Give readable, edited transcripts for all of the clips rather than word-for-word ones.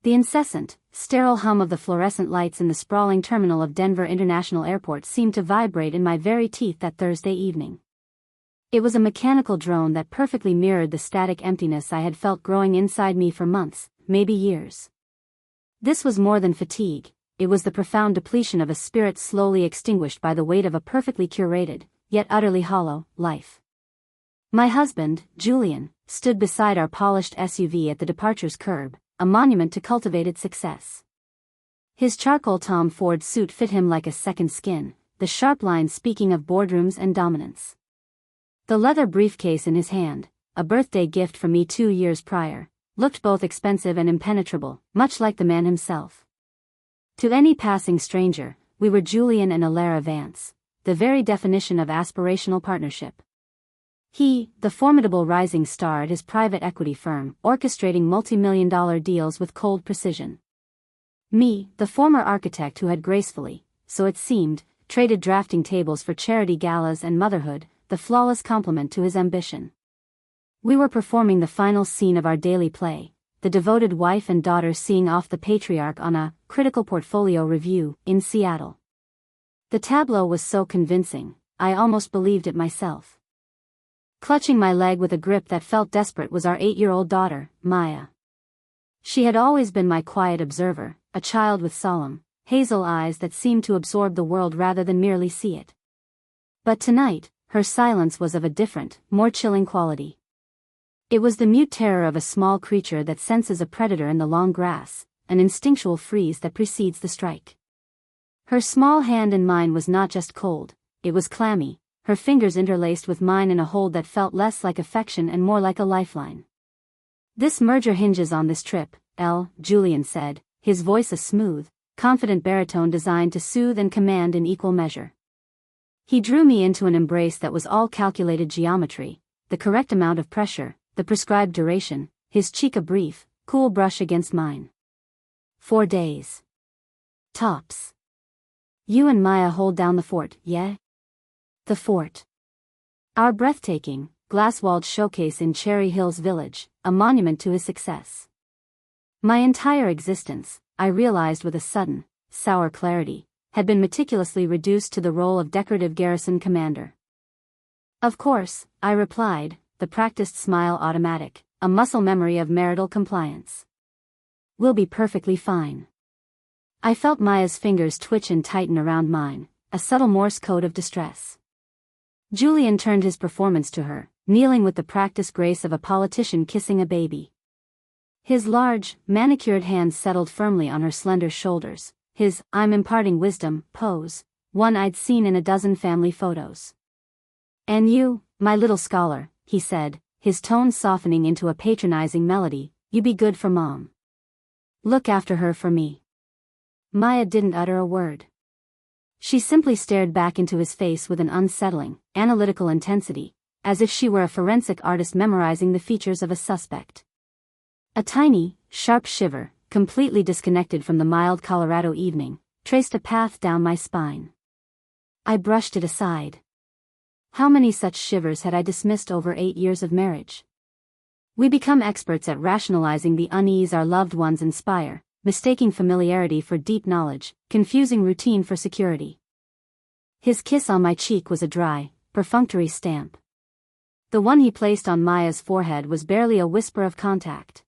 The incessant, sterile hum of the fluorescent lights in the sprawling terminal of Denver International Airport seemed to vibrate in my very teeth that Thursday evening. It was a mechanical drone that perfectly mirrored the static emptiness I had felt growing inside me for months, maybe years. This was more than fatigue, it was the profound depletion of a spirit slowly extinguished by the weight of a perfectly curated, yet utterly hollow, life. My husband, Julian, stood beside our polished SUV at the departure's curb, a monument to cultivated success. His charcoal Tom Ford suit fit him like a second skin, the sharp lines speaking of boardrooms and dominance. The leather briefcase in his hand, a birthday gift from me 2 years prior, looked both expensive and impenetrable, much like the man himself. To any passing stranger, we were Julian and Alara Vance, the very definition of aspirational partnership. He, the formidable rising star at his private equity firm, orchestrating multi-million-dollar deals with cold precision. Me, the former architect who had gracefully, so it seemed, traded drafting tables for charity galas and motherhood, the flawless complement to his ambition. We were performing the final scene of our daily play, the devoted wife and daughter seeing off the patriarch on a critical portfolio review in Seattle. The tableau was so convincing, I almost believed it myself. Clutching my leg with a grip that felt desperate was our 8-year-old daughter, Maya. She had always been my quiet observer, a child with solemn, hazel eyes that seemed to absorb the world rather than merely see it. But tonight, her silence was of a different, more chilling quality. It was the mute terror of a small creature that senses a predator in the long grass, an instinctual freeze that precedes the strike. Her small hand in mine was not just cold, it was clammy, her fingers interlaced with mine in a hold that felt less like affection and more like a lifeline. "This merger hinges on this trip, Julian said, his voice a smooth, confident baritone designed to soothe and command in equal measure. He drew me into an embrace that was all calculated geometry, the correct amount of pressure, the prescribed duration, his cheek a brief, cool brush against mine. 4 days. Tops. You and Maya hold down the fort, yeah? The fort. Our breathtaking, glass-walled showcase in Cherry Hills Village, a monument to his success. My entire existence, I realized with a sudden, sour clarity, had been meticulously reduced to the role of decorative garrison commander. Of course, I replied, the practiced smile automatic, a muscle memory of marital compliance. We'll be perfectly fine. I felt Maya's fingers twitch and tighten around mine, a subtle Morse code of distress. Julian turned his performance to her, kneeling with the practiced grace of a politician kissing a baby. His large, manicured hands settled firmly on her slender shoulders, his "I'm imparting wisdom" pose, one I'd seen in a dozen family photos. "And you, my little scholar," he said, his tone softening into a patronizing melody, "you be good for Mom. Look after her for me." Maya didn't utter a word. She simply stared back into his face with an unsettling, analytical intensity, as if she were a forensic artist memorizing the features of a suspect. A tiny, sharp shiver, completely disconnected from the mild Colorado evening, traced a path down my spine. I brushed it aside. How many such shivers had I dismissed over 8 years of marriage? We become experts at rationalizing the unease our loved ones inspire, mistaking familiarity for deep knowledge, confusing routine for security. His kiss on my cheek was a dry, perfunctory stamp. The one he placed on Maya's forehead was barely a whisper of contact.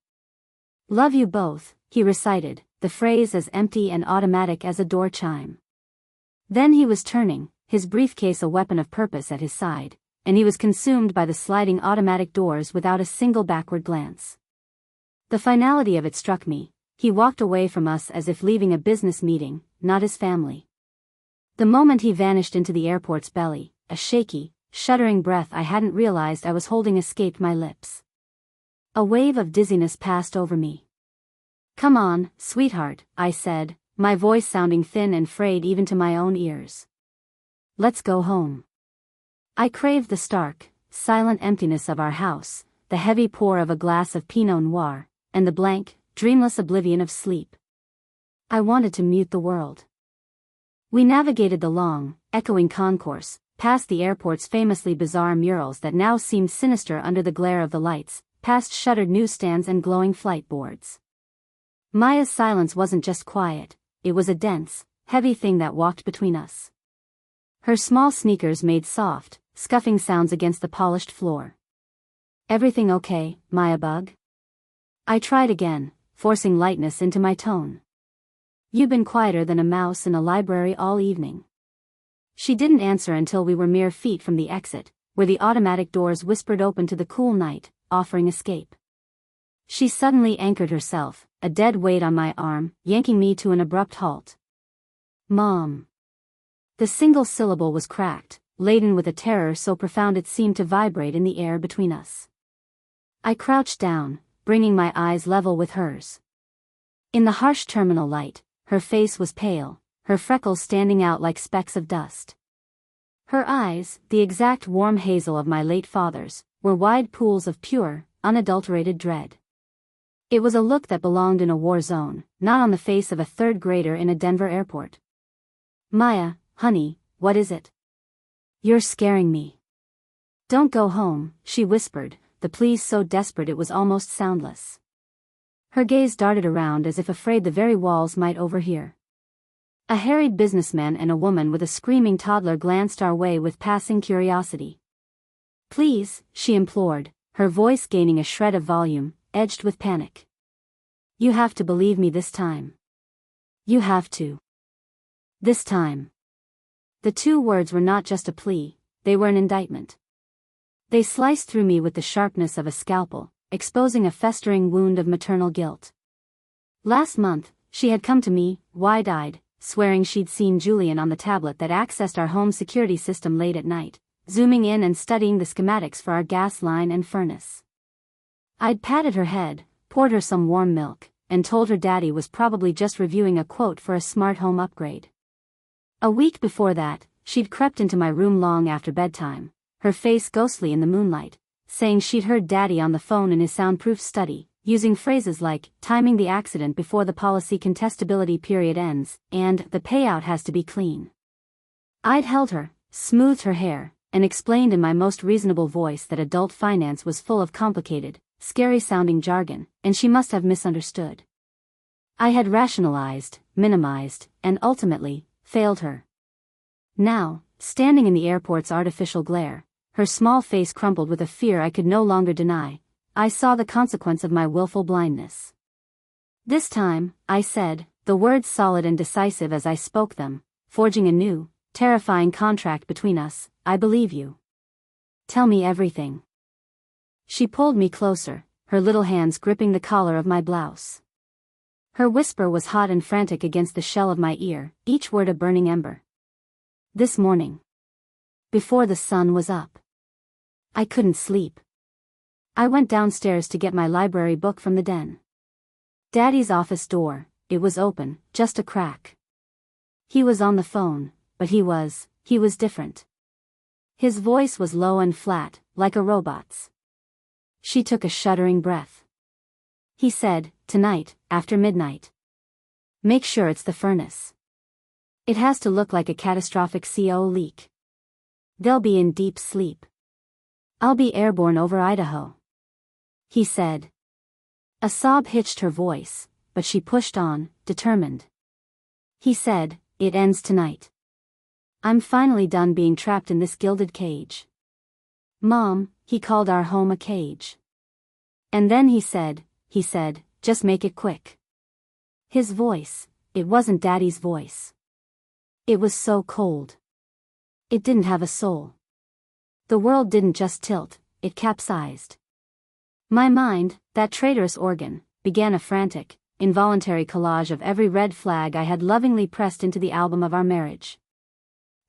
"Love you both," he recited, the phrase as empty and automatic as a door chime. Then he was turning, his briefcase a weapon of purpose at his side, and he was consumed by the sliding automatic doors without a single backward glance. The finality of it struck me. He walked away from us as if leaving a business meeting, not his family. The moment he vanished into the airport's belly, a shaky, shuddering breath I hadn't realized I was holding escaped my lips. A wave of dizziness passed over me. "Come on, sweetheart," I said, my voice sounding thin and frayed even to my own ears. "Let's go home." I craved the stark, silent emptiness of our house, the heavy pour of a glass of Pinot Noir, and the blank, dreamless oblivion of sleep. I wanted to mute the world. We navigated the long, echoing concourse, past the airport's famously bizarre murals that now seemed sinister under the glare of the lights, past shuttered newsstands and glowing flight boards. Maya's silence wasn't just quiet, it was a dense, heavy thing that walked between us. Her small sneakers made soft, scuffing sounds against the polished floor. "Everything okay, Maya Bug?" I tried again, forcing lightness into my tone. "You've been quieter than a mouse in a library all evening." She didn't answer until we were mere feet from the exit, where the automatic doors whispered open to the cool night, offering escape. She suddenly anchored herself, a dead weight on my arm, yanking me to an abrupt halt. "Mom." The single syllable was cracked, laden with a terror so profound it seemed to vibrate in the air between us. I crouched down, bringing my eyes level with hers. In the harsh terminal light, her face was pale, her freckles standing out like specks of dust. Her eyes, the exact warm hazel of my late father's, were wide pools of pure, unadulterated dread. It was a look that belonged in a war zone, not on the face of a third grader in a Denver airport. "Maya, honey, what is it?" "You're scaring me." "Don't go home," she whispered, the pleas so desperate it was almost soundless. Her gaze darted around as if afraid the very walls might overhear. A harried businessman and a woman with a screaming toddler glanced our way with passing curiosity. "Please," she implored, her voice gaining a shred of volume, edged with panic. "You have to believe me this time. You have to. This time." The two words were not just a plea, they were an indictment. They sliced through me with the sharpness of a scalpel, exposing a festering wound of maternal guilt. Last month, she had come to me, wide-eyed, swearing she'd seen Julian on the tablet that accessed our home security system late at night, zooming in and studying the schematics for our gas line and furnace. I'd patted her head, poured her some warm milk, and told her Daddy was probably just reviewing a quote for a smart home upgrade. A week before that, she'd crept into my room long after bedtime, her face ghostly in the moonlight, saying she'd heard Daddy on the phone in his soundproof study, using phrases like, timing the accident before the policy contestability period ends, and the payout has to be clean. I'd held her, smoothed her hair, and explained in my most reasonable voice that adult finance was full of complicated, scary-sounding jargon, and she must have misunderstood. I had rationalized, minimized, and ultimately, failed her. Now, standing in the airport's artificial glare, her small face crumpled with a fear I could no longer deny, I saw the consequence of my willful blindness. "This time," I said, the words solid and decisive as I spoke them, forging a new, terrifying contract between us, "I believe you. Tell me everything." She pulled me closer, her little hands gripping the collar of my blouse. Her whisper was hot and frantic against the shell of my ear, each word a burning ember. "This morning. Before the sun was up. I couldn't sleep. I went downstairs to get my library book from the den. Daddy's office door, it was open, just a crack. He was on the phone, but he was different. His voice was low and flat, like a robot's." She took a shuddering breath. "He said, tonight, after midnight. Make sure it's the furnace. It has to look like a catastrophic CO leak. They'll be in deep sleep. I'll be airborne over Idaho." He said. A sob hitched her voice, but she pushed on, determined. "He said, it ends tonight. I'm finally done being trapped in this gilded cage. Mom," he called our home a cage. "And then he said, just make it quick." His voice, it wasn't Daddy's voice. It was so cold. It didn't have a soul. The world didn't just tilt, it capsized. My mind, that traitorous organ, began a frantic, involuntary collage of every red flag I had lovingly pressed into the album of our marriage.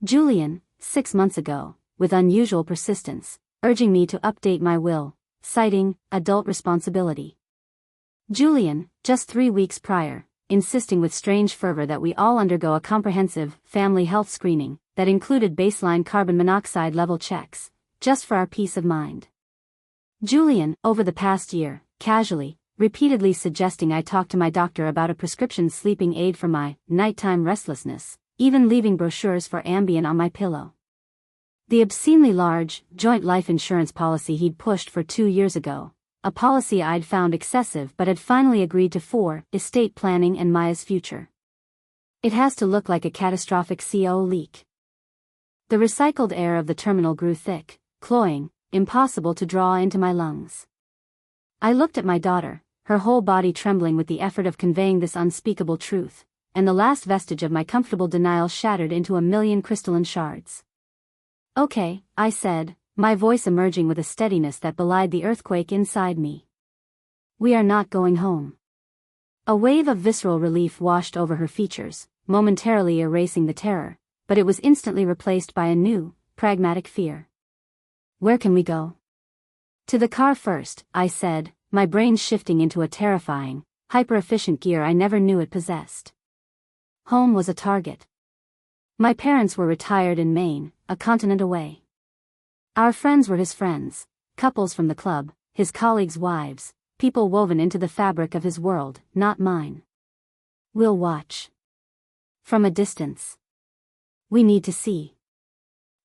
Julian, 6 months ago, with unusual persistence, urging me to update my will, citing adult responsibility. Julian, just 3 weeks prior, insisting with strange fervor that we all undergo a comprehensive family health screening that included baseline carbon monoxide level checks, just for our peace of mind. Julian, over the past year, casually, repeatedly suggesting I talk to my doctor about a prescription sleeping aid for my nighttime restlessness, even leaving brochures for Ambien on my pillow. The obscenely large, joint life insurance policy he'd pushed for 2 years ago, a policy I'd found excessive but had finally agreed to for estate planning and Maya's future. It has to look like a catastrophic CO leak. The recycled air of the terminal grew thick, cloying, impossible to draw into my lungs. I looked at my daughter, her whole body trembling with the effort of conveying this unspeakable truth, and the last vestige of my comfortable denial shattered into a million crystalline shards. "Okay," I said, my voice emerging with a steadiness that belied the earthquake inside me. "We are not going home." A wave of visceral relief washed over her features, momentarily erasing the terror, but it was instantly replaced by a new, pragmatic fear. "Where can we go?" "To the car first," I said, my brain shifting into a terrifying, hyper-efficient gear I never knew it possessed. Home was a target. My parents were retired in Maine, a continent away. Our friends were his friends, couples from the club, his colleagues' wives, people woven into the fabric of his world, not mine. "We'll watch. From a distance. We need to see."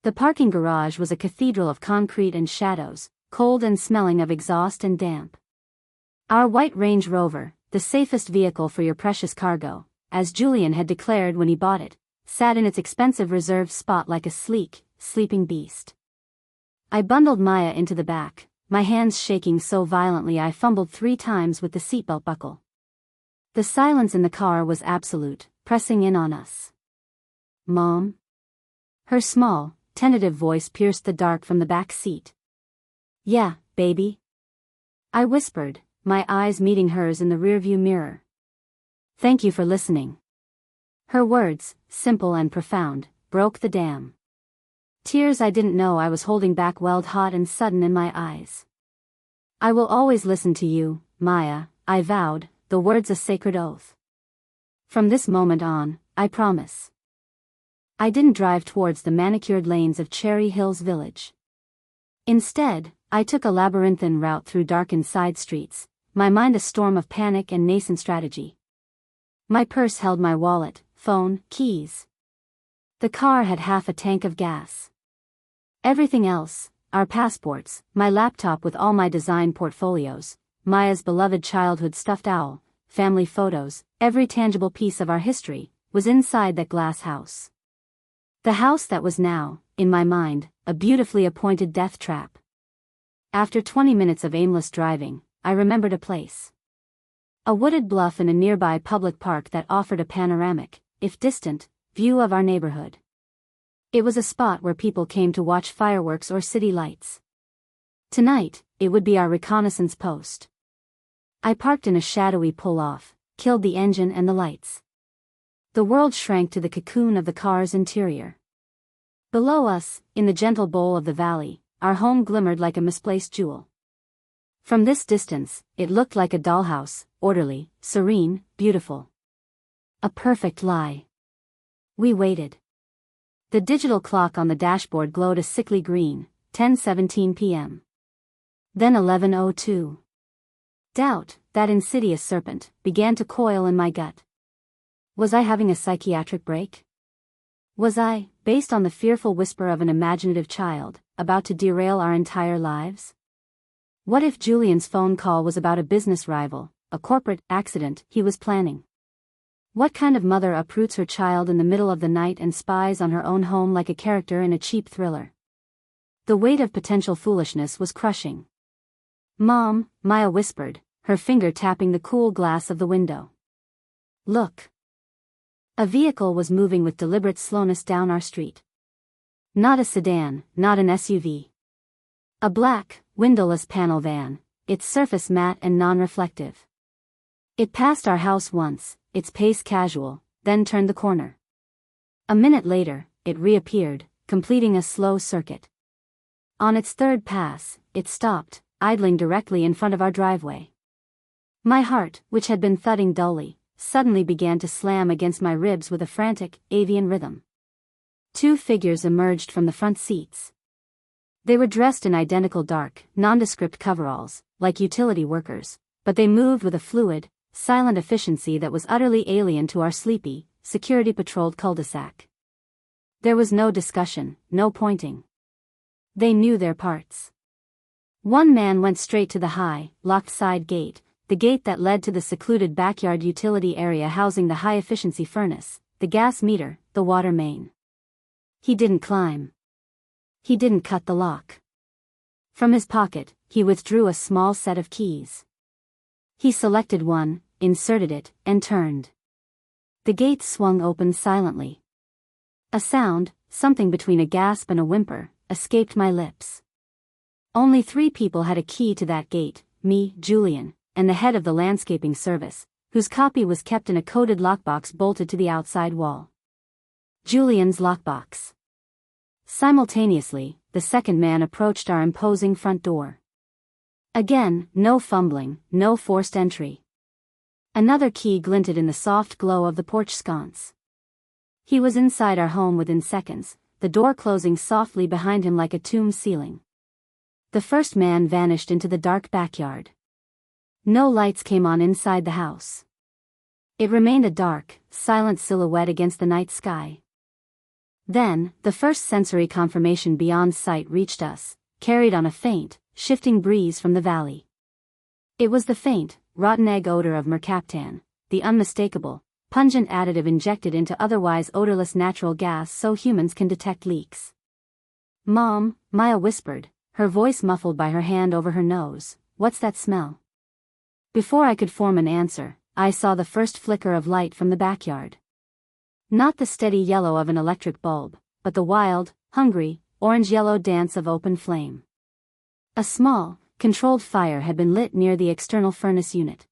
The parking garage was a cathedral of concrete and shadows, cold and smelling of exhaust and damp. Our white Range Rover, the safest vehicle for your precious cargo, as Julian had declared when he bought it, sat in its expensive reserved spot like a sleek, sleeping beast. I bundled Maya into the back, my hands shaking so violently I fumbled 3 times with the seatbelt buckle. The silence in the car was absolute, pressing in on us. "Mom?" Her small, tentative voice pierced the dark from the back seat. "Yeah, baby?" I whispered, my eyes meeting hers in the rearview mirror. "Thank you for listening." Her words, simple and profound, broke the dam. Tears I didn't know I was holding back welled hot and sudden in my eyes. "I will always listen to you, Maya," I vowed, the words a sacred oath. "From this moment on, I promise." I didn't drive towards the manicured lanes of Cherry Hills Village. Instead, I took a labyrinthine route through darkened side streets, my mind a storm of panic and nascent strategy. My purse held my wallet, phone, keys. The car had half a tank of gas. Everything else, our passports, my laptop with all my design portfolios, Maya's beloved childhood stuffed owl, family photos, every tangible piece of our history, was inside that glass house. The house that was now, in my mind, a beautifully appointed death trap. After 20 minutes of aimless driving, I remembered a place. A wooded bluff in a nearby public park that offered a panoramic, if distant, view of our neighborhood. It was a spot where people came to watch fireworks or city lights. Tonight, it would be our reconnaissance post. I parked in a shadowy pull-off, killed the engine and the lights. The world shrank to the cocoon of the car's interior. Below us, in the gentle bowl of the valley, our home glimmered like a misplaced jewel. From this distance, it looked like a dollhouse, orderly, serene, beautiful. A perfect lie. We waited. The digital clock on the dashboard glowed a sickly green, 10:17 p.m. Then 11:02. Doubt, that insidious serpent, began to coil in my gut. Was I having a psychiatric break? Was I, based on the fearful whisper of an imaginative child, about to derail our entire lives? What if Julian's phone call was about a business rival, a corporate accident he was planning? What kind of mother uproots her child in the middle of the night and spies on her own home like a character in a cheap thriller? The weight of potential foolishness was crushing. "Mom," Maya whispered, her finger tapping the cool glass of the window. "Look." A vehicle was moving with deliberate slowness down our street. Not a sedan, not an SUV. A black, windowless panel van, its surface matte and non-reflective. It passed our house once, its pace casual, then turned the corner. A minute later, it reappeared, completing a slow circuit. On its third pass, it stopped, idling directly in front of our driveway. My heart, which had been thudding dully, suddenly began to slam against my ribs with a frantic, avian rhythm. 2 figures emerged from the front seats. They were dressed in identical dark, nondescript coveralls, like utility workers, but they moved with a fluid, silent efficiency that was utterly alien to our sleepy, security-patrolled cul-de-sac. There was no discussion, no pointing. They knew their parts. One man went straight to the high, locked side gate, the gate that led to the secluded backyard utility area housing the high-efficiency furnace, the gas meter, the water main. He didn't climb. He didn't cut the lock. From his pocket, he withdrew a small set of keys. He selected one, inserted it, and turned. The gate swung open silently. A sound, something between a gasp and a whimper, escaped my lips. Only 3 people had a key to that gate, me, Julian, and the head of the landscaping service, whose copy was kept in a coded lockbox bolted to the outside wall. Julian's lockbox. Simultaneously, the second man approached our imposing front door. Again, no fumbling, no forced entry. Another key glinted in the soft glow of the porch sconce. He was inside our home within seconds, the door closing softly behind him like a tomb ceiling. The first man vanished into the dark backyard. No lights came on inside the house. It remained a dark, silent silhouette against the night sky. Then, the first sensory confirmation beyond sight reached us, carried on a faint, shifting breeze from the valley. It was the faint, rotten egg odor of mercaptan, the unmistakable, pungent additive injected into otherwise odorless natural gas so humans can detect leaks. "Mom," Maya whispered, her voice muffled by her hand over her nose, "what's that smell?" Before I could form an answer, I saw the first flicker of light from the backyard. Not the steady yellow of an electric bulb, but the wild, hungry, orange-yellow dance of open flame. A small, controlled fire had been lit near the external furnace unit.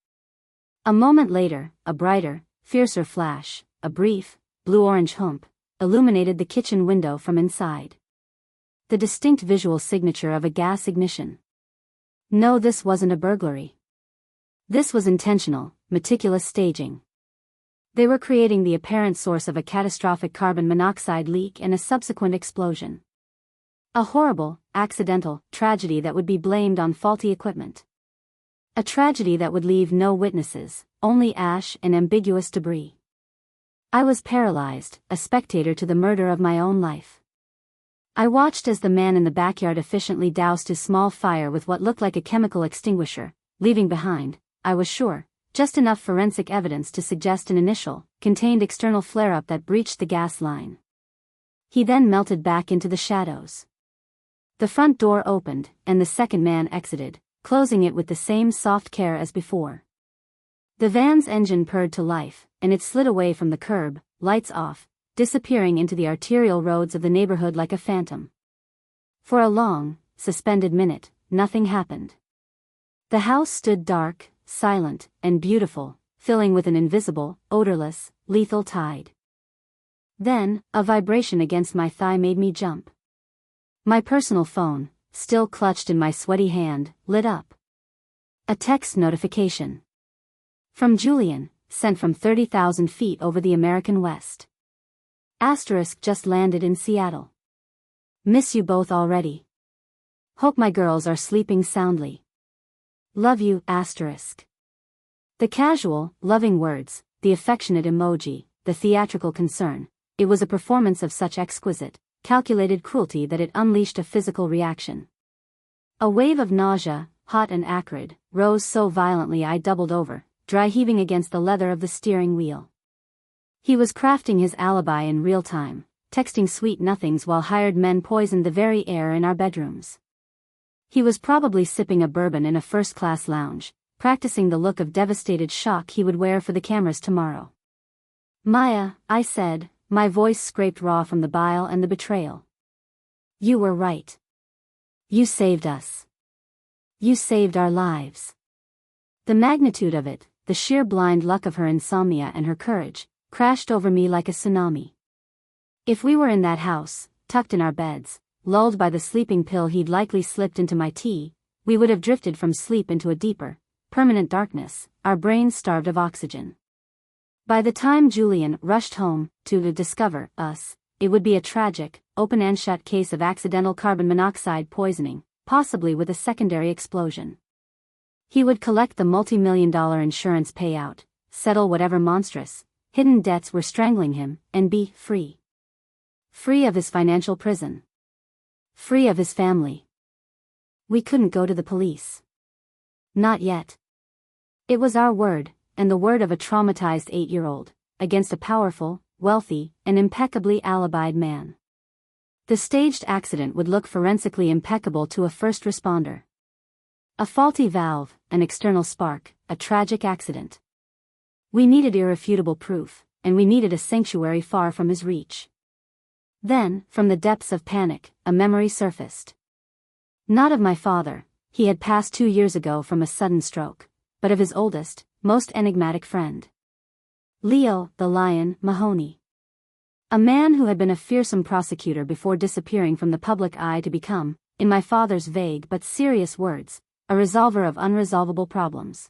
A moment later, a brighter, fiercer flash, a brief, blue-orange hump, illuminated the kitchen window from inside. The distinct visual signature of a gas ignition. No, this wasn't a burglary. This was intentional, meticulous staging. They were creating the apparent source of a catastrophic carbon monoxide leak and a subsequent explosion. A horrible, accidental tragedy that would be blamed on faulty equipment. A tragedy that would leave no witnesses, only ash and ambiguous debris. I was paralyzed, a spectator to the murder of my own life. I watched as the man in the backyard efficiently doused his small fire with what looked like a chemical extinguisher, leaving behind, I was sure, just enough forensic evidence to suggest an initial, contained external flare-up that breached the gas line. He then melted back into the shadows. The front door opened, and the second man exited, closing it with the same soft care as before. The van's engine purred to life, and it slid away from the curb, lights off, disappearing into the arterial roads of the neighborhood like a phantom. For a long, suspended minute, nothing happened. The house stood dark, silent, and beautiful, filling with an invisible, odorless, lethal tide. Then, a vibration against my thigh made me jump. My personal phone, still clutched in my sweaty hand, lit up. A text notification. From Julian, sent from 30,000 feet over the American West. Asterisk just landed in Seattle. Miss you both already. Hope my girls are sleeping soundly. Love you, asterisk. The casual, loving words, the affectionate emoji, the theatrical concern, it was a performance of such exquisite, calculated cruelty that it unleashed a physical reaction. A wave of nausea, hot and acrid, rose so violently I doubled over, dry heaving against the leather of the steering wheel. He was crafting his alibi in real time, texting sweet nothings while hired men poisoned the very air in our bedrooms. He was probably sipping a bourbon in a first-class lounge, practicing the look of devastated shock he would wear for the cameras tomorrow. Maya, I said, my voice scraped raw from the bile and the betrayal. You were right. You saved us. You saved our lives. The magnitude of it, the sheer blind luck of her insomnia and her courage, crashed over me like a tsunami. If we were in that house, tucked in our beds, lulled by the sleeping pill he'd likely slipped into my tea, we would have drifted from sleep into a deeper, permanent darkness, our brains starved of oxygen. By the time Julian rushed home to discover us, it would be a tragic, open and shut case of accidental carbon monoxide poisoning, possibly with a secondary explosion. He would collect the multi-million-dollar insurance payout, settle whatever monstrous, hidden debts were strangling him, and be free. Free of his financial prison. Free of his family. We couldn't go to the police. Not yet. It was our word, and the word of a traumatized 8-year-old, against a powerful, wealthy, and impeccably alibied man. The staged accident would look forensically impeccable to a first responder. A faulty valve, an external spark, a tragic accident. We needed irrefutable proof, and we needed a sanctuary far from his reach. Then, from the depths of panic, a memory surfaced. Not of my father, he had passed 2 years ago from a sudden stroke, but of his oldest, most enigmatic friend. Leo, the Lion, Mahoney. A man who had been a fearsome prosecutor before disappearing from the public eye to become, in my father's vague but serious words, a resolver of unresolvable problems.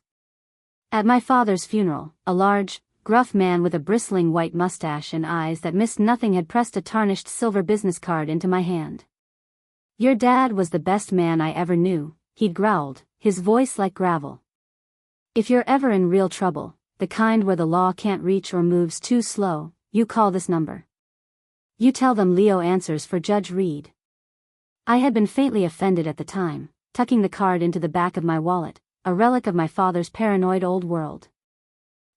At my father's funeral, a large, gruff man with a bristling white mustache and eyes that missed nothing had pressed a tarnished silver business card into my hand. "Your dad was the best man I ever knew," he'd growled, his voice like gravel. "If you're ever in real trouble, the kind where the law can't reach or moves too slow, you call this number. You tell them Leo answers for Judge Reed." I had been faintly offended at the time, tucking the card into the back of my wallet, a relic of my father's paranoid old world.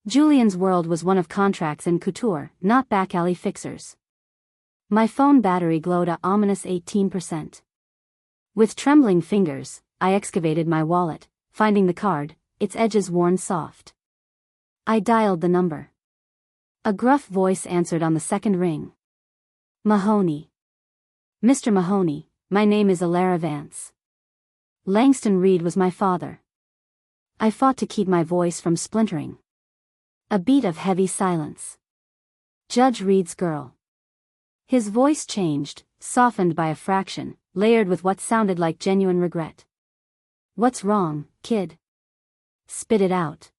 Julian's world was one of contracts and couture, not back-alley fixers. My phone battery glowed a ominous 18%. With trembling fingers, I excavated my wallet, finding the card, its edges worn soft. I dialed the number. A gruff voice answered on the second ring. "Mahoney. Mr. Mahoney, my name is Alara Vance. Langston Reed was my father." I fought to keep my voice from splintering. A beat of heavy silence. "Judge Reed's girl." His voice changed, softened by a fraction, layered with what sounded like genuine regret. "What's wrong, kid? Spit it out."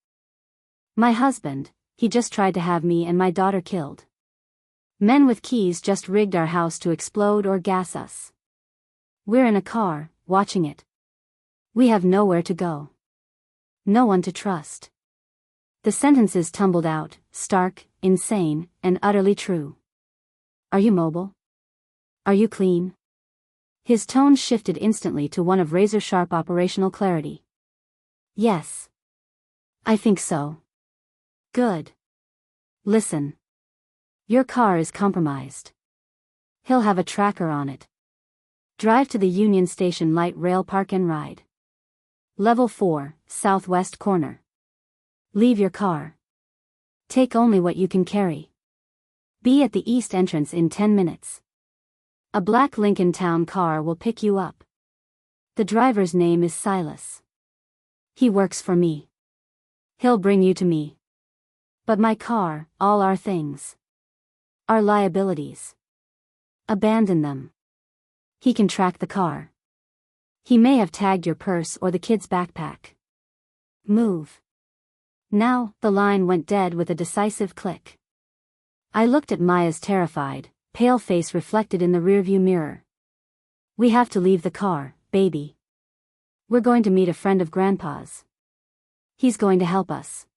"My husband, he just tried to have me and my daughter killed. Men with keys just rigged our house to explode or gas us. We're in a car, watching it. We have nowhere to go. No one to trust." The sentences tumbled out, stark, insane, and utterly true. "Are you mobile? Are you clean?" His tone shifted instantly to one of razor-sharp operational clarity. "Yes. I think so." "Good. Listen. Your car is compromised. He'll have a tracker on it. Drive to the Union Station Light Rail Park and ride. Level 4, southwest corner. Leave your car. Take only what you can carry. Be at the east entrance in 10 minutes. A black Lincoln Town car will pick you up. The driver's name is Silas. He works for me. He'll bring you to me. But my car, all our things. Our liabilities. Abandon them. He can track the car. He may have tagged your purse or the kid's backpack. Move." Now, the line went dead with a decisive click. I looked at Maya's terrified, pale face reflected in the rearview mirror. "We have to leave the car, baby. We're going to meet a friend of Grandpa's. He's going to help us."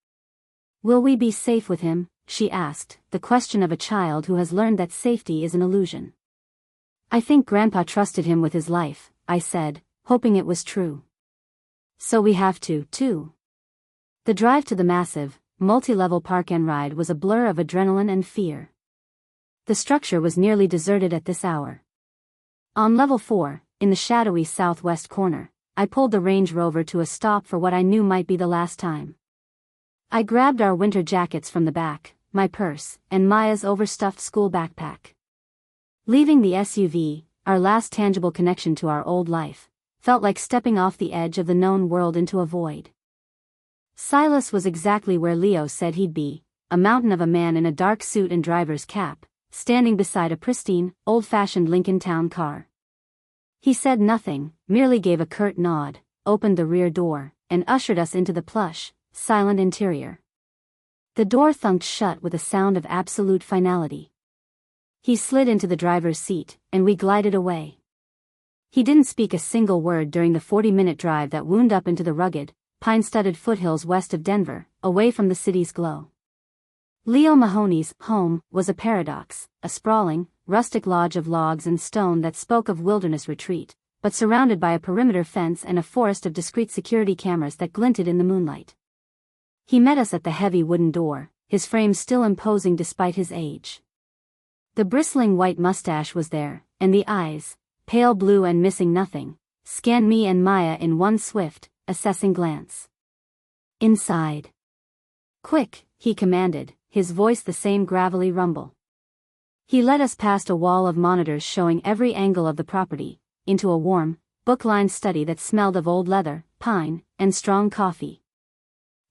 "Will we be safe with him?" she asked, the question of a child who has learned that safety is an illusion. "I think Grandpa trusted him with his life," I said, hoping it was true. "So we have to, too." The drive to the massive, multi-level park and ride was a blur of adrenaline and fear. The structure was nearly deserted at this hour. On level 4, in the shadowy southwest corner, I pulled the Range Rover to a stop for what I knew might be the last time. I grabbed our winter jackets from the back, my purse, and Maya's overstuffed school backpack. Leaving the SUV, our last tangible connection to our old life, felt like stepping off the edge of the known world into a void. Silas was exactly where Leo said he'd be, a mountain of a man in a dark suit and driver's cap, standing beside a pristine, old-fashioned Lincoln Town car. He said nothing, merely gave a curt nod, opened the rear door, and ushered us into the plush, silent interior. The door thunked shut with a sound of absolute finality. He slid into the driver's seat, and we glided away. He didn't speak a single word during the 40-minute drive that wound up into the rugged, pine-studded foothills west of Denver, away from the city's glow. Leo Mahoney's home was a paradox, a sprawling, rustic lodge of logs and stone that spoke of wilderness retreat, but surrounded by a perimeter fence and a forest of discreet security cameras that glinted in the moonlight. He met us at the heavy wooden door, his frame still imposing despite his age. The bristling white mustache was there, and the eyes, pale blue and missing nothing, scanned me and Maya in one swift, assessing glance. "Inside." "Quick," he commanded, his voice the same gravelly rumble. He led us past a wall of monitors showing every angle of the property, into a warm, book-lined study that smelled of old leather, pine, and strong coffee.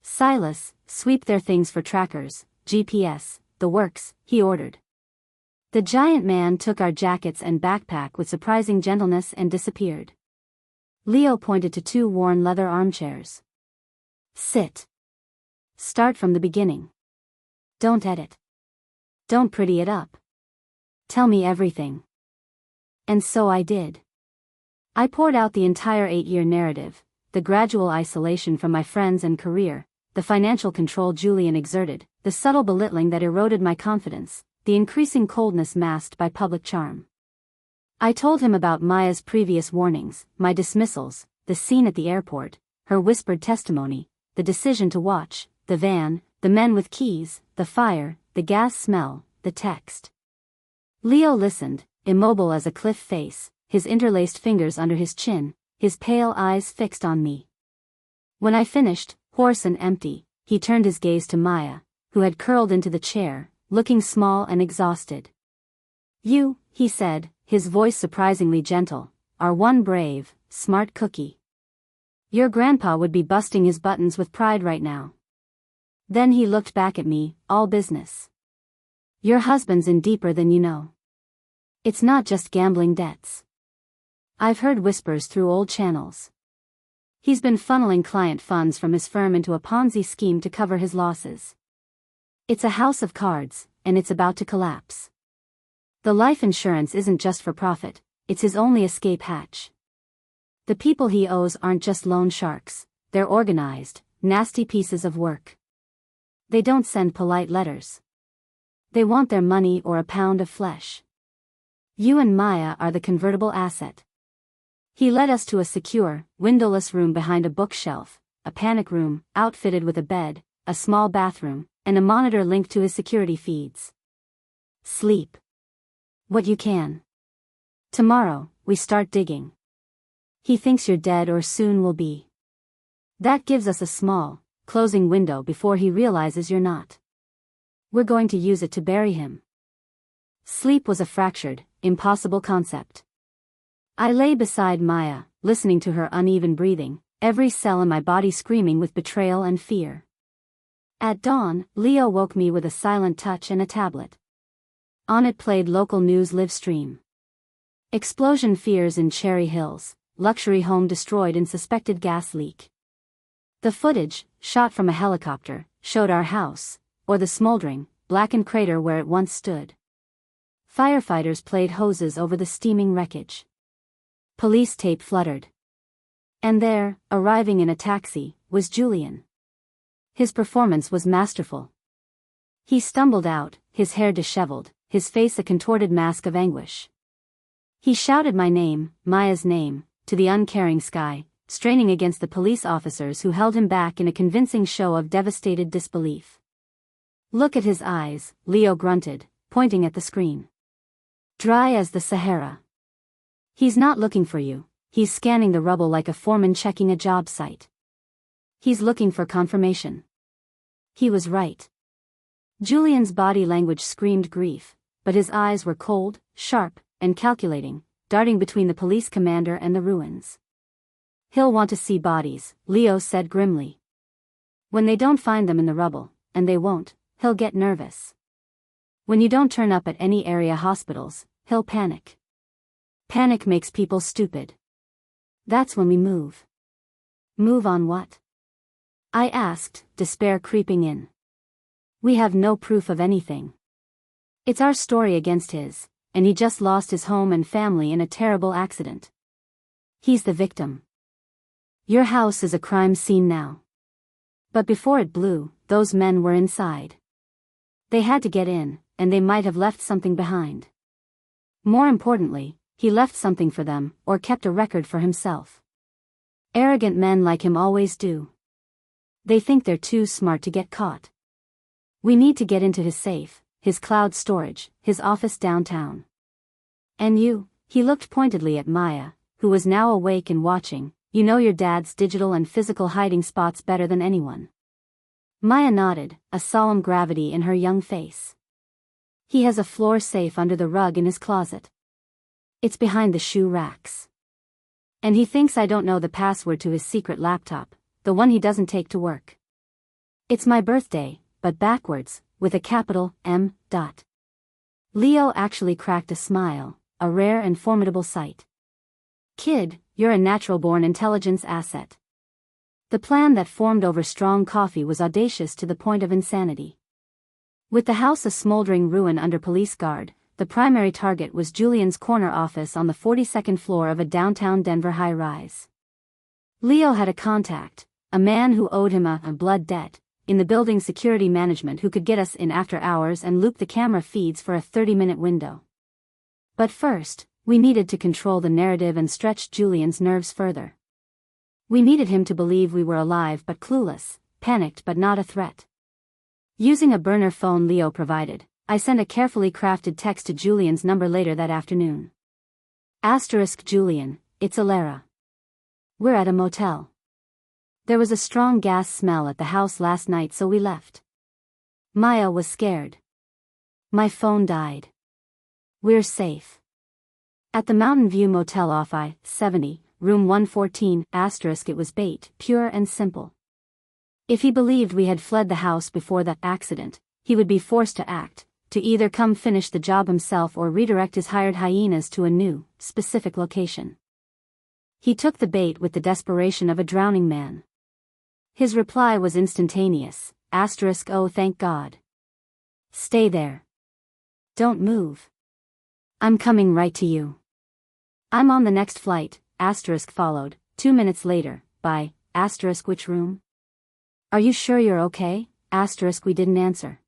"Silas, sweep their things for trackers, GPS, the works," he ordered. The giant man took our jackets and backpack with surprising gentleness and disappeared. Leo pointed to 2 worn leather armchairs. "Sit. Start from the beginning. Don't edit. Don't pretty it up. Tell me everything." And so I did. I poured out the entire 8-year narrative, the gradual isolation from my friends and career, the financial control Julian exerted, the subtle belittling that eroded my confidence, the increasing coldness masked by public charm. I told him about Maya's previous warnings, my dismissals, the scene at the airport, her whispered testimony, the decision to watch, the van, the men with keys, the fire, the gas smell, the text. Leo listened, immobile as a cliff face, his interlaced fingers under his chin, his pale eyes fixed on me. When I finished, hoarse and empty, he turned his gaze to Maya, who had curled into the chair, looking small and exhausted. "You," he said, his voice surprisingly gentle, "are one brave, smart cookie. Your grandpa would be busting his buttons with pride right now." Then he looked back at me, all business. "Your husband's in deeper than you know. It's not just gambling debts. I've heard whispers through old channels. He's been funneling client funds from his firm into a Ponzi scheme to cover his losses. It's a house of cards, and it's about to collapse. The life insurance isn't just for profit, it's his only escape hatch. The people he owes aren't just loan sharks, they're organized, nasty pieces of work. They don't send polite letters. They want their money or a pound of flesh. You and Maya are the convertible asset." He led us to a secure, windowless room behind a bookshelf, a panic room, outfitted with a bed, a small bathroom, and a monitor linked to his security feeds. "Sleep what you can. Tomorrow, we start digging. He thinks you're dead or soon will be. That gives us a small, closing window before he realizes you're not. We're going to use it to bury him." Sleep was a fractured, impossible concept. I lay beside Maya, listening to her uneven breathing, every cell in my body screaming with betrayal and fear. At dawn, Leo woke me with a silent touch and a tablet. On it played local news live stream. Explosion fears in Cherry Hills, luxury home destroyed in suspected gas leak. The footage, shot from a helicopter, showed our house, or the smoldering, blackened crater where it once stood. Firefighters played hoses over the steaming wreckage. Police tape fluttered. And there, arriving in a taxi, was Julian. His performance was masterful. He stumbled out, his hair disheveled, his face a contorted mask of anguish. He shouted my name, Maya's name, to the uncaring sky, straining against the police officers who held him back in a convincing show of devastated disbelief. "Look at his eyes," Leo grunted, pointing at the screen. "Dry as the Sahara. He's not looking for you, he's scanning the rubble like a foreman checking a job site. He's looking for confirmation." He was right. Julian's body language screamed grief, but his eyes were cold, sharp, and calculating, darting between the police commander and the ruins. "He'll want to see bodies," Leo said grimly. "When they don't find them in the rubble, and they won't, he'll get nervous. When you don't turn up at any area hospitals, he'll panic. Panic makes people stupid. That's when we move." "Move on what?" I asked, despair creeping in. "We have no proof of anything. It's our story against his, and he just lost his home and family in a terrible accident. He's the victim. Your house is a crime scene now. But before it blew, those men were inside. They had to get in, and they might have left something behind. More importantly, he left something for them, or kept a record for himself. Arrogant men like him always do. They think they're too smart to get caught. We need to get into his safe, his cloud storage, his office downtown. And you, he looked pointedly at Maya, who was now awake and watching, you know your dad's digital and physical hiding spots better than anyone. Maya nodded, a solemn gravity in her young face. He has a floor safe under the rug in his closet. It's behind the shoe racks. And he thinks I don't know the password to his secret laptop, the one he doesn't take to work. It's my birthday, but backwards, with a capital M. Leo actually cracked a smile, a rare and formidable sight. Kid, you're a natural-born intelligence asset. The plan that formed over strong coffee was audacious to the point of insanity. With the house a smoldering ruin under police guard, the primary target was Julian's corner office on the 42nd floor of a downtown Denver high-rise. Leo had a contact, a man who owed him a blood debt, in the building's security management who could get us in after hours and loop the camera feeds for a 30-minute window. But first, we needed to control the narrative and stretch Julian's nerves further. We needed him to believe we were alive but clueless, panicked but not a threat. Using a burner phone Leo provided, I sent a carefully crafted text to Julian's number later that afternoon. Julian, it's Alara. We're at a motel. There was a strong gas smell at the house last night, so we left. Maya was scared. My phone died. We're safe. At the Mountain View Motel off I-70, room 114, it was bait, pure and simple. If he believed we had fled the house before that accident, he would be forced to act, to either come finish the job himself or redirect his hired hyenas to a new, specific location. He took the bait with the desperation of a drowning man. His reply was instantaneous, oh thank God. Stay there. Don't move. I'm coming right to you. I'm on the next flight, followed, 2 minutes later, by, which room? Are you sure you're okay? We didn't answer.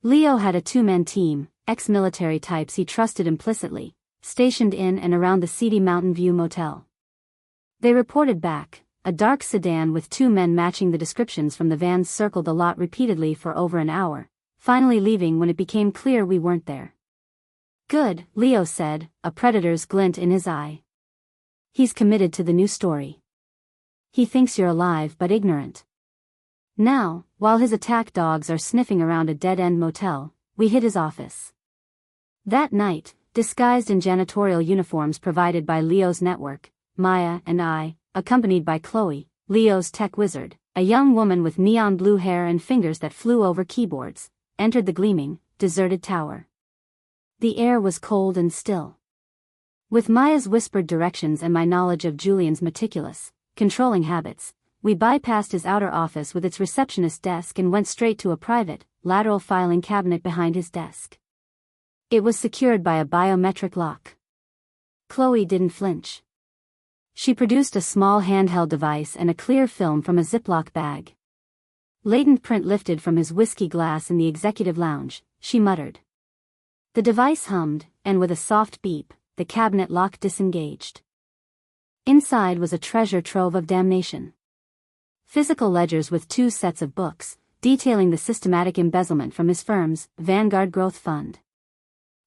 Leo had a two-man team, ex-military types he trusted implicitly, stationed in and around the seedy Mountain View Motel. They reported back. A dark sedan with two men matching the descriptions from the vans circled the lot repeatedly for over an hour, finally leaving when it became clear we weren't there. Good, Leo said, a predator's glint in his eye. He's committed to the new story. He thinks you're alive but ignorant. Now, while his attack dogs are sniffing around a dead-end motel, we hit his office. That night, disguised in janitorial uniforms provided by Leo's network, Maya and I, accompanied by Chloe, Leo's tech wizard, a young woman with neon blue hair and fingers that flew over keyboards, entered the gleaming, deserted tower. The air was cold and still. With Maya's whispered directions and my knowledge of Julian's meticulous, controlling habits, we bypassed his outer office with its receptionist desk and went straight to a private, lateral filing cabinet behind his desk. It was secured by a biometric lock. Chloe didn't flinch. She produced a small handheld device and a clear film from a Ziploc bag. Latent print lifted from his whiskey glass in the executive lounge, she muttered. The device hummed, and with a soft beep, the cabinet lock disengaged. Inside was a treasure trove of damnation. Physical ledgers with 2 sets of books, detailing the systematic embezzlement from his firm's Vanguard Growth Fund.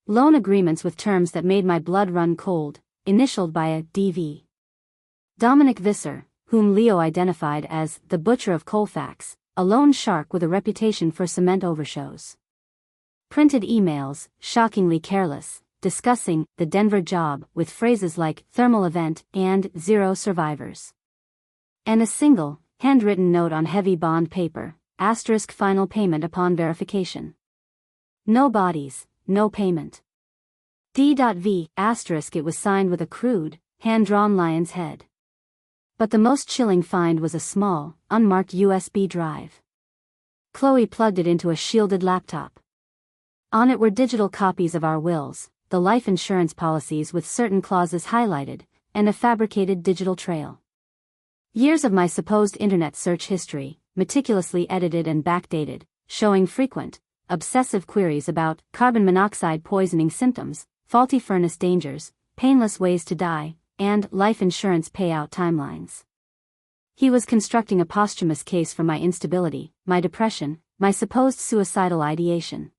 Loan agreements with terms that made my blood run cold, initialed by a DV. Dominic Visser, whom Leo identified as the Butcher of Colfax, a loan shark with a reputation for cement overshows. Printed emails, shockingly careless, discussing the Denver job with phrases like thermal event and 0 survivors. And a single, handwritten note on heavy bond paper, final payment upon verification. No bodies, no payment. D.V. It was signed with a crude, hand-drawn lion's head. But the most chilling find was a small, unmarked USB drive. Chloe plugged it into a shielded laptop. On it were digital copies of our wills, the life insurance policies with certain clauses highlighted, and a fabricated digital trail. Years of my supposed internet search history, meticulously edited and backdated, showing frequent, obsessive queries about carbon monoxide poisoning symptoms, faulty furnace dangers, painless ways to die, and life insurance payout timelines. He was constructing a posthumous case for my instability, my depression, my supposed suicidal ideation.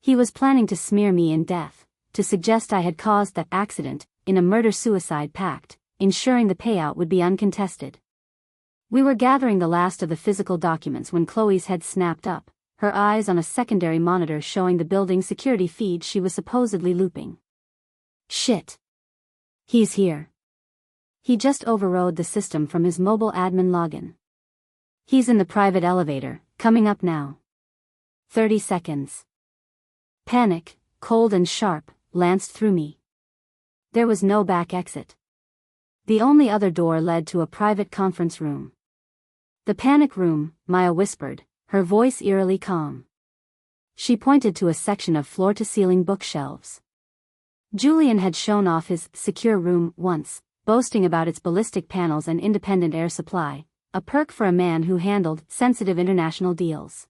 He was planning to smear me in death, to suggest I had caused that accident, in a murder-suicide pact, ensuring the payout would be uncontested. We were gathering the last of the physical documents when Chloe's head snapped up, her eyes on a secondary monitor showing the building security feed she was supposedly looping. Shit. He's here. He just overrode the system from his mobile admin login. He's in the private elevator, coming up now. 30 seconds. Panic, cold and sharp, lanced through me. There was no back exit. The only other door led to a private conference room. The panic room, Maya whispered, her voice eerily calm. She pointed to a section of floor-to-ceiling bookshelves. Julian had shown off his secure room once, boasting about its ballistic panels and independent air supply, a perk for a man who handled sensitive international deals.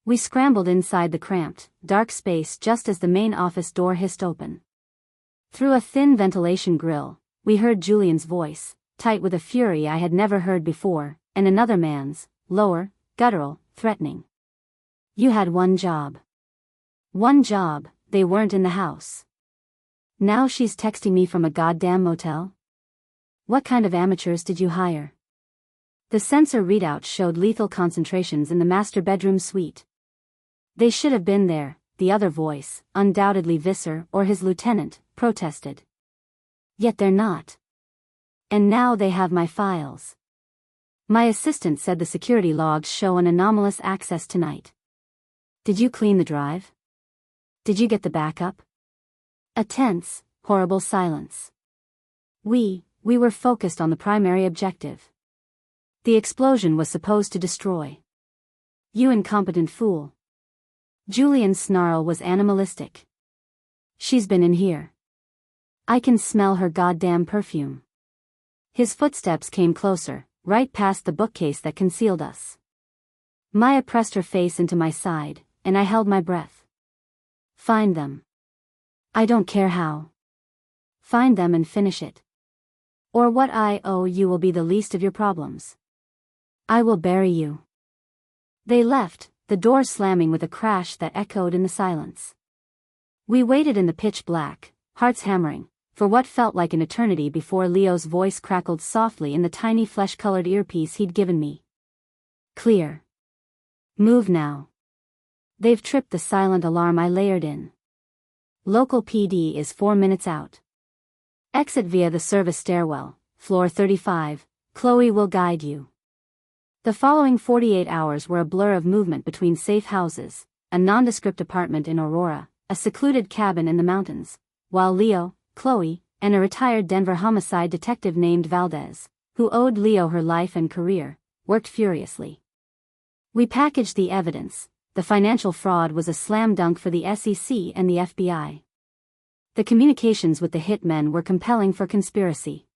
We scrambled inside the cramped, dark space just as the main office door hissed open. Through a thin ventilation grill, we heard Julian's voice, tight with a fury I had never heard before, and another man's, lower, guttural, threatening. You had one job. One job, they weren't in the house. Now she's texting me from a goddamn motel? What kind of amateurs did you hire? The sensor readout showed lethal concentrations in the master bedroom suite. They should have been there, the other voice, undoubtedly Visser or his lieutenant, protested. Yet they're not. And now they have my files. My assistant said the security logs show an anomalous access tonight. Did you clean the drive? Did you get the backup? A tense, horrible silence. We were focused on the primary objective. The explosion was supposed to destroy. You incompetent fool. Julian's snarl was animalistic. She's been in here. I can smell her goddamn perfume. His footsteps came closer, right past the bookcase that concealed us. Maya pressed her face into my side, and I held my breath. Find them. I don't care how. Find them and finish it. Or what I owe you will be the least of your problems. I will bury you. They left, the door slamming with a crash that echoed in the silence. We waited in the pitch black, hearts hammering, for what felt like an eternity before Leo's voice crackled softly in the tiny flesh-colored earpiece he'd given me. Clear. Move now. They've tripped the silent alarm I layered in. Local PD is 4 minutes out. Exit via the service stairwell, floor 35, Chloe will guide you. The following 48 hours were a blur of movement between safe houses, a nondescript apartment in Aurora, a secluded cabin in the mountains, while Leo, Chloe, and a retired Denver homicide detective named Valdez, who owed Leo her life and career, worked furiously. We packaged the evidence. The financial fraud was a slam dunk for the SEC and the FBI. The communications with the hitmen were compelling for conspiracy.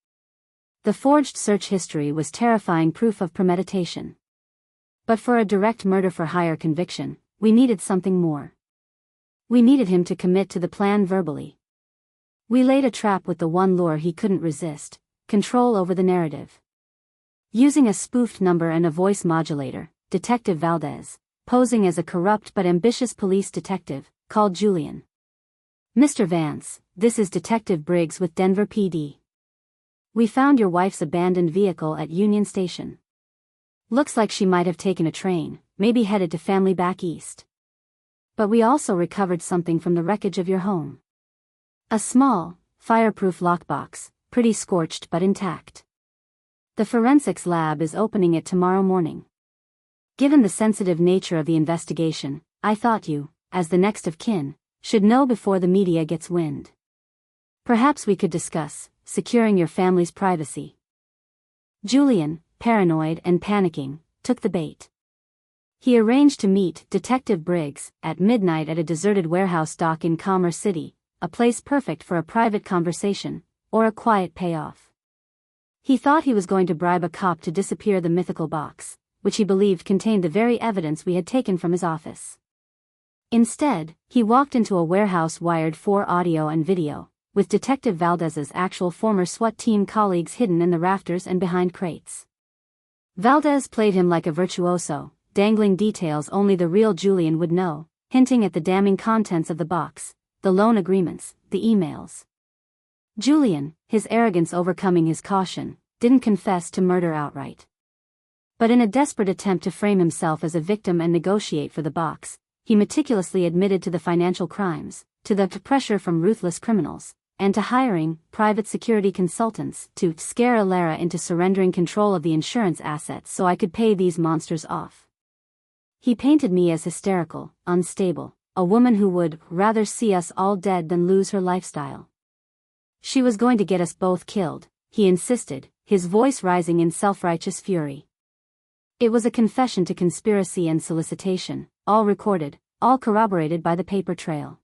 The forged search history was terrifying proof of premeditation. But for a direct murder-for-hire conviction, we needed something more. We needed him to commit to the plan verbally. We laid a trap with the one lure he couldn't resist: control over the narrative. Using a spoofed number and a voice modulator, Detective Valdez, posing as a corrupt but ambitious police detective, called Julian. Mr. Vance, this is Detective Briggs with Denver PD. We found your wife's abandoned vehicle at Union Station. Looks like she might have taken a train, maybe headed to family back east. But we also recovered something from the wreckage of your home. A small, fireproof lockbox, pretty scorched but intact. The forensics lab is opening it tomorrow morning. Given the sensitive nature of the investigation, I thought you, as the next of kin, should know before the media gets wind. Perhaps we could discuss securing your family's privacy. Julian, paranoid and panicking, took the bait. He arranged to meet Detective Briggs at midnight at a deserted warehouse dock in Commerce City, a place perfect for a private conversation, or a quiet payoff. He thought he was going to bribe a cop to disappear the mythical box, which he believed contained the very evidence we had taken from his office. Instead, he walked into a warehouse wired for audio and video, with Detective Valdez's actual former SWAT team colleagues hidden in the rafters and behind crates. Valdez played him like a virtuoso, dangling details only the real Julian would know, hinting at the damning contents of the box, the loan agreements, the emails. Julian, his arrogance overcoming his caution, didn't confess to murder outright. But in a desperate attempt to frame himself as a victim and negotiate for the box, he meticulously admitted to the financial crimes, to the pressure from ruthless criminals, and to hiring private security consultants to scare Alara into surrendering control of the insurance assets so I could pay these monsters off. He painted me as hysterical, unstable, a woman who would rather see us all dead than lose her lifestyle. She was going to get us both killed, he insisted, his voice rising in self-righteous fury. It was a confession to conspiracy and solicitation, all recorded, all corroborated by the paper trail.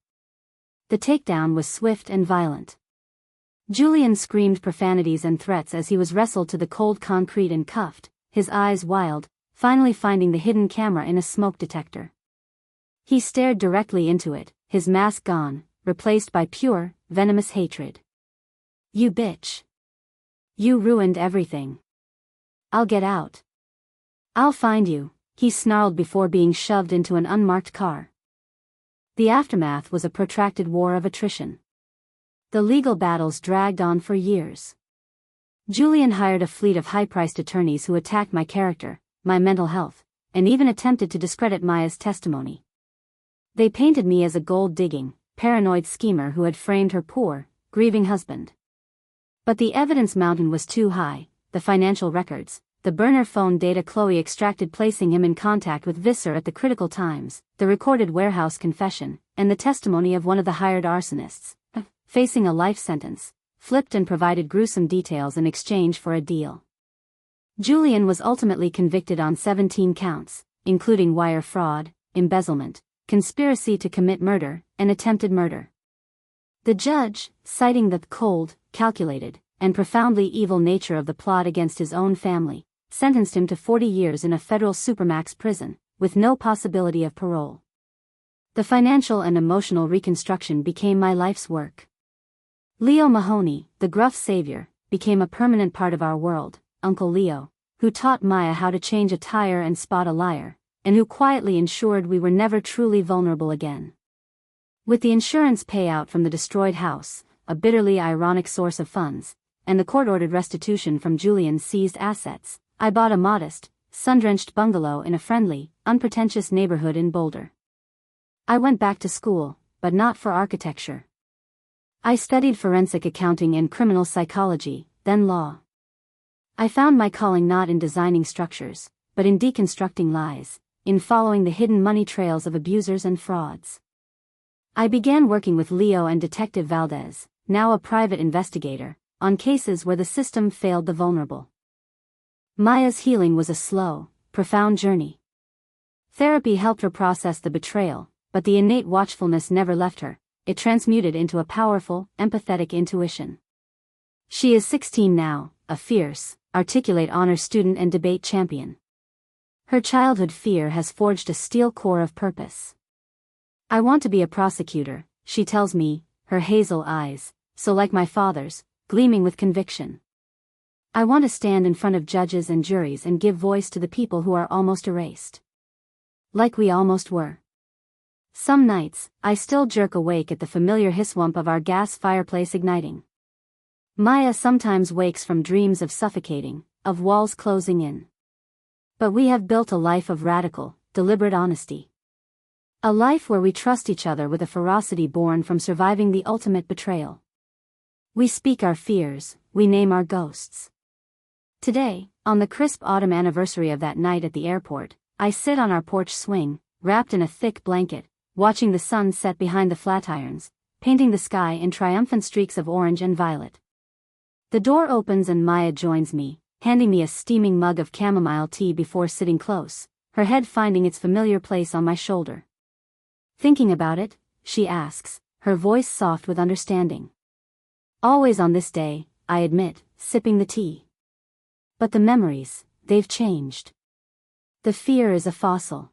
The takedown was swift and violent. Julian screamed profanities and threats as he was wrestled to the cold concrete and cuffed, his eyes wild, finally finding the hidden camera in a smoke detector. He stared directly into it, his mask gone, replaced by pure, venomous hatred. "You bitch. You ruined everything. I'll get out. I'll find you," he snarled before being shoved into an unmarked car. The aftermath was a protracted war of attrition. The legal battles dragged on for years. Julian hired a fleet of high-priced attorneys who attacked my character, my mental health, and even attempted to discredit Maya's testimony. They painted me as a gold-digging, paranoid schemer who had framed her poor, grieving husband. But the evidence mountain was too high, the financial records, the burner phone data Chloe extracted placing him in contact with Visser at the critical times, the recorded warehouse confession, and the testimony of one of the hired arsonists, facing a life sentence, flipped and provided gruesome details in exchange for a deal. Julian was ultimately convicted on 17 counts, including wire fraud, embezzlement, conspiracy to commit murder, and attempted murder. The judge, citing the cold, calculated, and profoundly evil nature of the plot against his own family, sentenced him to 40 years in a federal supermax prison, with no possibility of parole. The financial and emotional reconstruction became my life's work. Leo Mahoney, the gruff savior, became a permanent part of our world, Uncle Leo, who taught Maya how to change a tire and spot a liar, and who quietly ensured we were never truly vulnerable again. With the insurance payout from the destroyed house, a bitterly ironic source of funds, and the court-ordered restitution from Julian's seized assets, I bought a modest, sun-drenched bungalow in a friendly, unpretentious neighborhood in Boulder. I went back to school, but not for architecture. I studied forensic accounting and criminal psychology, then law. I found my calling not in designing structures, but in deconstructing lies, in following the hidden money trails of abusers and frauds. I began working with Leo and Detective Valdez, now a private investigator, on cases where the system failed the vulnerable. Maya's healing was a slow, profound journey. Therapy helped her process the betrayal, but the innate watchfulness never left her. It transmuted into a powerful, empathetic intuition. She is 16 now, a fierce, articulate honor student and debate champion. Her childhood fear has forged a steel core of purpose. "I want to be a prosecutor," she tells me, her hazel eyes, so like my father's, gleaming with conviction. "I want to stand in front of judges and juries and give voice to the people who are almost erased. Like we almost were." Some nights, I still jerk awake at the familiar hisswump of our gas fireplace igniting. Maya sometimes wakes from dreams of suffocating, of walls closing in. But we have built a life of radical, deliberate honesty. A life where we trust each other with a ferocity born from surviving the ultimate betrayal. We speak our fears, we name our ghosts. Today, on the crisp autumn anniversary of that night at the airport, I sit on our porch swing, wrapped in a thick blanket, watching the sun set behind the flatirons, painting the sky in triumphant streaks of orange and violet. The door opens and Maya joins me, handing me a steaming mug of chamomile tea before sitting close, her head finding its familiar place on my shoulder. "Thinking about it?" she asks, her voice soft with understanding. "Always on this day," I admit, sipping the tea. "But the memories, they've changed. The fear is a fossil.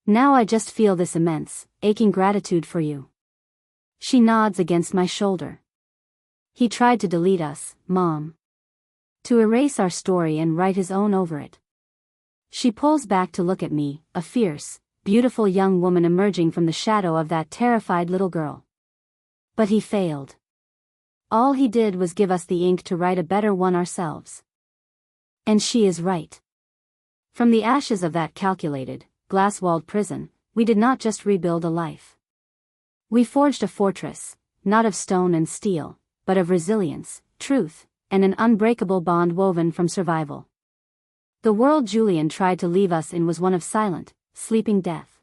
Now I just feel this immense, aching gratitude for you." She nods against my shoulder. He tried to delete us, Mom. To erase our story and write his own over it. She pulls back to look at me, a fierce, beautiful young woman emerging from the shadow of that terrified little girl. But he failed. All he did was give us the ink to write a better one ourselves. And she is right. From the ashes of that calculated, glass-walled prison, we did not just rebuild a life. We forged a fortress, not of stone and steel, but of resilience, truth, and an unbreakable bond woven from survival. The world Julian tried to leave us in was one of silent, sleeping death.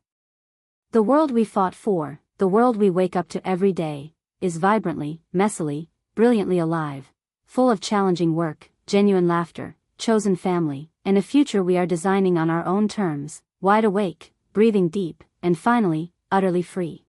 The world we fought for, the world we wake up to every day, is vibrantly, messily, brilliantly alive, full of challenging work, genuine laughter, chosen family, and a future we are designing on our own terms, wide awake, breathing deep, and finally, utterly free.